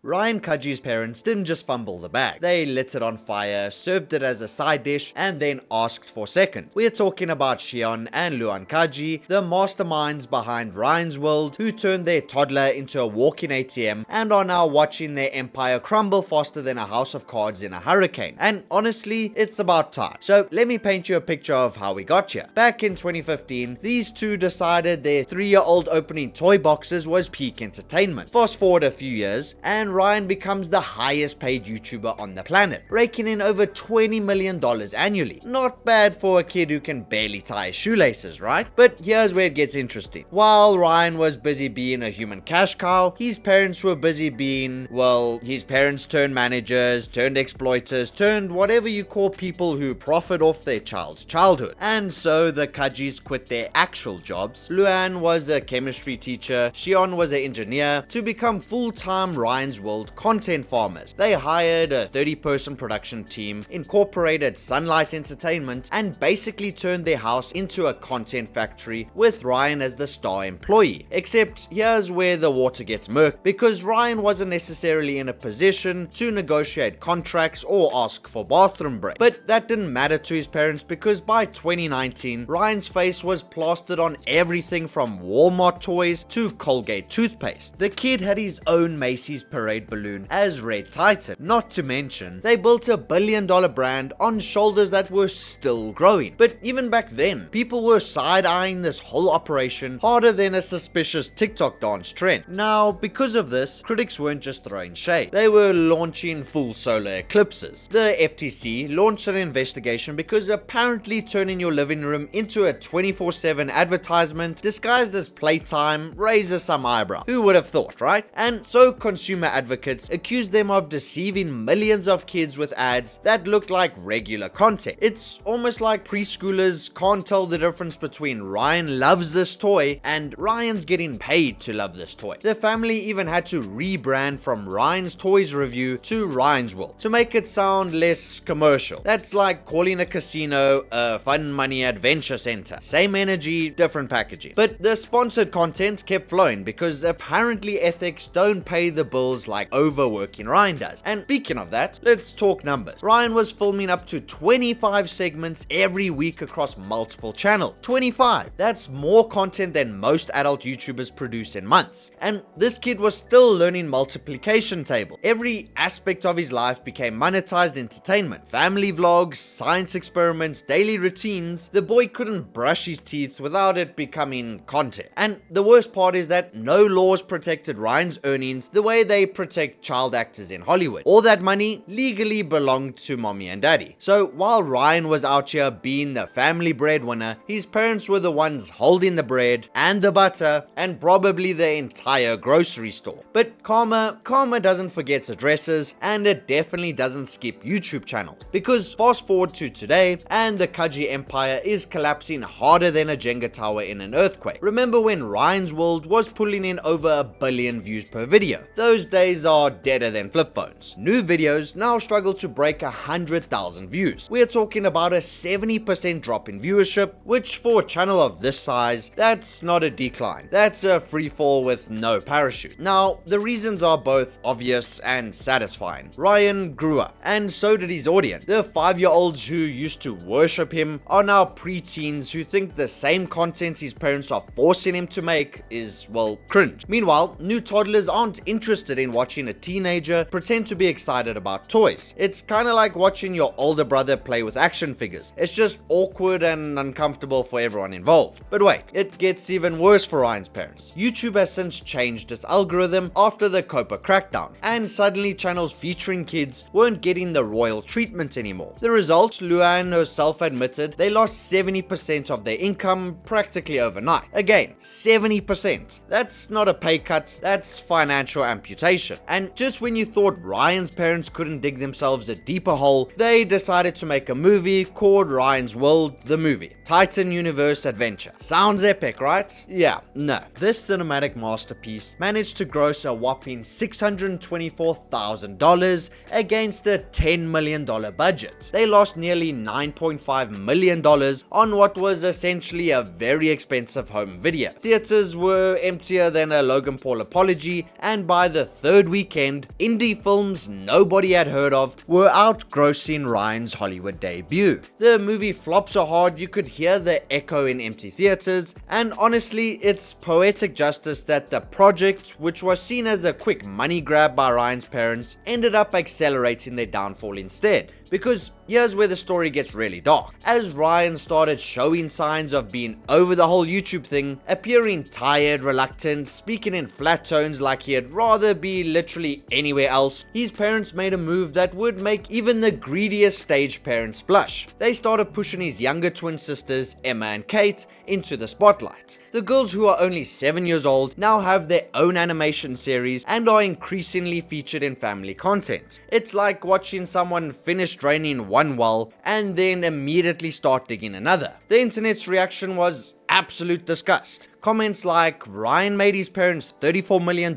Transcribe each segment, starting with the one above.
Ryan Kaji's parents didn't just fumble the bag. They lit it on fire, served it as a side dish, and then asked for seconds. We're talking about Shion and Loann Kaji, the masterminds behind Ryan's World, who turned their toddler into a walking ATM and are now watching their empire crumble faster than a house of cards in a hurricane. And honestly, it's about time. So let me paint you a picture of how we got here. Back in 2015, these two decided their 3-year-old opening toy boxes was peak entertainment. Fast forward a few years, and Ryan becomes the highest paid YouTuber on the planet, raking in over $20 million annually. Not bad for a kid who can barely tie his shoelaces, right? But here's where it gets interesting. While Ryan was busy being a human cash cow, his parents were busy being, well, his parents turned managers, turned exploiters, turned whatever you call people who profit off their child's childhood. And so the Kajis quit their actual jobs. Loann was a chemistry teacher, Shion was an engineer, to become full-time Ryan's World content farmers. They hired a 30-person production team, incorporated Sunlight Entertainment, and basically turned their house into a content factory with Ryan as the star employee. Except here's where the water gets murky, because Ryan wasn't necessarily in a position to negotiate contracts or ask for bathroom breaks. But that didn't matter to his parents, because by 2019, Ryan's face was plastered on everything from Walmart toys to Colgate toothpaste. The kid had his own Macy's parade balloon as Red Titan. Not to mention, they built a $1 billion brand on shoulders that were still growing. But even back then, people were side-eyeing this whole operation harder than a suspicious TikTok dance trend. Now, because of this, critics weren't just throwing shade. They were launching full solar eclipses. The FTC launched an investigation because apparently turning your living room into a 24/7 advertisement disguised as playtime raises some eyebrow. Who would have thought, right? And so consumer advocates accused them of deceiving millions of kids with ads that look like regular content. It's almost like preschoolers can't tell the difference between Ryan loves this toy and Ryan's getting paid to love this toy. The family even had to rebrand from Ryan's Toys Review to Ryan's World to make it sound less commercial. That's like calling a casino a fun money adventure center. Same energy, different packaging. But the sponsored content kept flowing because apparently ethics don't pay the bills like overworking Ryan does. And speaking of that, let's talk numbers. Ryan was filming up to 25 segments every week across multiple channels. 25! That's more content than most adult YouTubers produce in months. And this kid was still learning multiplication table. Every aspect of his life became monetized entertainment. Family vlogs, science experiments, daily routines. The boy couldn't brush his teeth without it becoming content. And the worst part is that no laws protected Ryan's earnings the way they protect child actors in Hollywood. All that money legally belonged to mommy and daddy. So while Ryan was out here being the family breadwinner, his parents were the ones holding the bread and the butter and probably the entire grocery store. But karma doesn't forget addresses, and it definitely doesn't skip YouTube channels. Because fast forward to today, and the Kaji empire is collapsing harder than a Jenga tower in an earthquake. Remember when Ryan's World was pulling in over 1 billion views per video? Those days are deader than flip phones. New videos now struggle to break 100,000 views. We're talking about a 70% drop in viewership, which for a channel of this size, that's not a decline. That's a free fall with no parachute. Now, the reasons are both obvious and satisfying. Ryan grew up, and so did his audience. The 5-year-olds who used to worship him are now preteens who think the same content his parents are forcing him to make is, well, cringe. Meanwhile, new toddlers aren't interested in watching a teenager pretend to be excited about toys. It's kind of like watching your older brother play with action figures. It's just awkward and uncomfortable for everyone involved. But wait, it gets even worse for Ryan's parents. YouTube has since changed its algorithm after the Copa crackdown, and suddenly channels featuring kids weren't getting the royal treatment anymore. The result, Loann herself admitted, they lost 70% of their income practically overnight. Again, 70%. That's not a pay cut, that's financial amputation. And just when you thought Ryan's parents couldn't dig themselves a deeper hole, they decided to make a movie called Ryan's World, the movie. Titan Universe Adventure. Sounds epic, right? Yeah, no. This cinematic masterpiece managed to gross a whopping $624,000 against a $10 million budget. They lost nearly $9.5 million on what was essentially a very expensive home video. Theaters were emptier than a Logan Paul apology, and by the third third weekend, indie films nobody had heard of were outgrossing Ryan's Hollywood debut. The movie flopped so hard you could hear the echo in empty theaters, and honestly, it's poetic justice that the project, which was seen as a quick money grab by Ryan's parents, ended up accelerating their downfall instead. Because here's where the story gets really dark. As Ryan started showing signs of being over the whole YouTube thing, appearing tired, reluctant, speaking in flat tones like he'd rather be literally anywhere else, his parents made a move that would make even the greediest stage parents blush. They started pushing his younger twin sisters, Emma and Kate, into the spotlight. The girls, who are only 7 years old, now have their own animation series and are increasingly featured in family content. It's like watching someone finish draining one well and then immediately start digging another. The internet's reaction was absolute disgust. Comments like, Ryan made his parents $34 million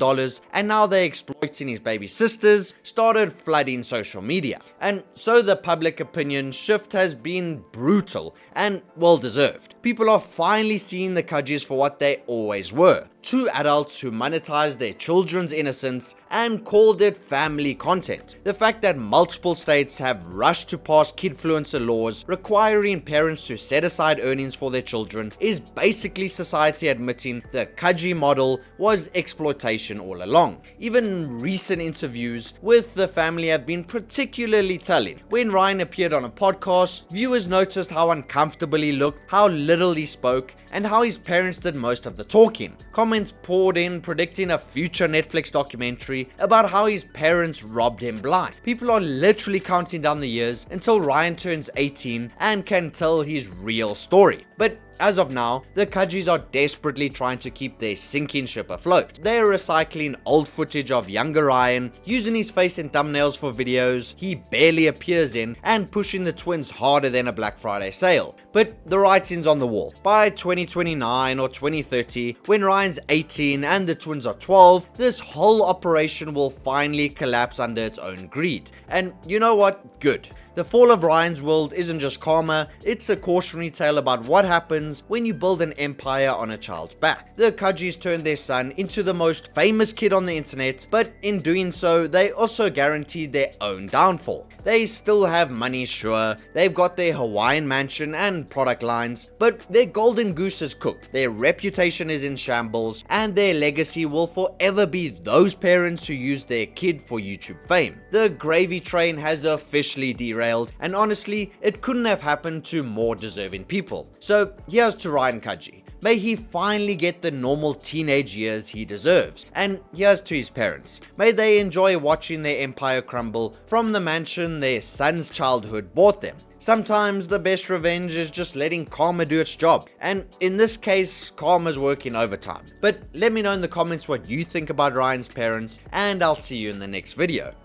and now they're exploiting his baby sisters, started flooding social media. And so the public opinion shift has been brutal and well deserved. People are finally seeing the Kajis for what they always were. Two adults who monetized their children's innocence and called it family content. The fact that multiple states have rushed to pass kidfluencer laws requiring parents to set aside earnings for their children is basically society admitting the Kaji model was exploitation all along. Even recent interviews with the family have been particularly telling. When Ryan appeared on a podcast, viewers noticed how uncomfortable he looked, how little he spoke, and how his parents did most of the talking. Comments poured in predicting a future Netflix documentary about how his parents robbed him blind. People are literally counting down the years until Ryan turns 18 and can tell his real story. But as of now, the Kajis are desperately trying to keep their sinking ship afloat. They are recycling old footage of younger Ryan, using his face in thumbnails for videos he barely appears in, and pushing the twins harder than a Black Friday sale. But the writing's on the wall. By 2029 or 2030, when Ryan's 18 and the twins are 12, this whole operation will finally collapse under its own greed. And you know what? Good. The fall of Ryan's world isn't just karma, it's a cautionary tale about what happens when you build an empire on a child's back. The Kajis turned their son into the most famous kid on the internet, but in doing so, they also guaranteed their own downfall. They still have money, sure, they've got their Hawaiian mansion and product lines, but their golden goose is cooked, their reputation is in shambles, and their legacy will forever be those parents who used their kid for YouTube fame. The gravy train has officially derailed, and honestly, it couldn't have happened to more deserving people. So here's to Ryan Kaji. May he finally get the normal teenage years he deserves. And here's to his parents. May they enjoy watching their empire crumble from the mansion their son's childhood bought them. Sometimes the best revenge is just letting karma do its job, and in this case, karma's working overtime. But let me know in the comments what you think about Ryan's parents, and I'll see you in the next video.